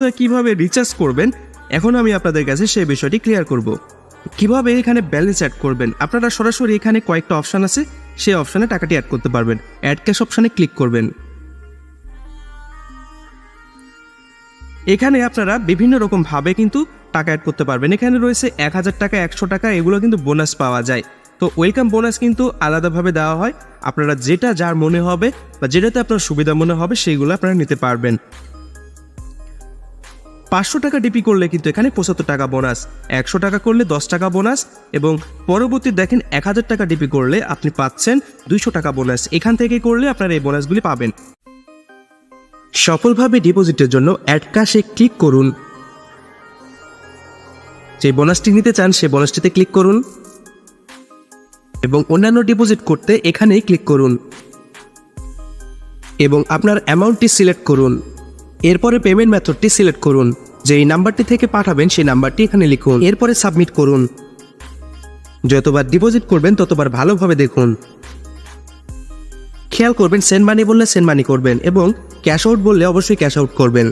কিভাবে রিচার্জ করবেন এখন আমি আপনাদের কাছে সেই বিষয়টি ক্লিয়ার করব। কিভাবে এখানে ব্যালেন্স অ্যাড করবেন, আপনারা সরাসরি এখানে কয়েকটা অপশান আছে, সেই অপশানে টাকাটি অ্যাড করতে পারবেন। অ্যাড ক্যাশ অপশানে ক্লিক করবেন। এখানে আপনারা বিভিন্ন রকম ভাবে কিন্তু টাকা অ্যাড করতে পারবেন। এখানে রয়েছে 1000 টাকা, 100 টাকা, এগুলো কিন্তু বোনাস পাওয়া যায়। তো ওয়েলকাম বোনাস কিন্তু আলাদাভাবে দেওয়া হয়। আপনারা যেটা যার মনে হবে বা যেটাতে আপনার সুবিধা মনে হবে সেইগুলো আপনারা নিতে পারবেন। 500 টাকা ডিপি করলে কিন্তু এখানে 75 টাকা বোনাস, 100 টাকা করলে 10 টাকা বোনাস এবং পরবর্তী দেখেন 1000 টাকা ডিপি করলে আপনি পাচ্ছেন 200 টাকা বোনাস। এখান থেকে করলে আপনারা এই বোনাসগুলি পাবেন। সফলভাবে ডিপোজিটের জন্য অ্যাড ক্যাশে ক্লিক করুন। যে বোনাসটি নিতে চান সেই বোনাসটিতে ক্লিক করুন এবং অন্যান্য ডিপোজিট করতে এখানেই ক্লিক করুন এবং আপনার অ্যামাউন্টটি সিলেক্ট করুন। এরপরে পেমেন্ট মেথডটি সিলেক্ট করুন। যেই নাম্বারটি থেকে পাঠাবেন সেই নাম্বারটি এখানে লিখুন। এরপরে সাবমিট করুন। যতবার ডিপোজিট করবেন ততবার ভালোভাবে দেখুন। খেয়াল করবেন সেন্ড মানি বললে সেন্ড মানি করবেন এবং ক্যাশ আউট বললে অবশ্যই ক্যাশ আউট করবেন।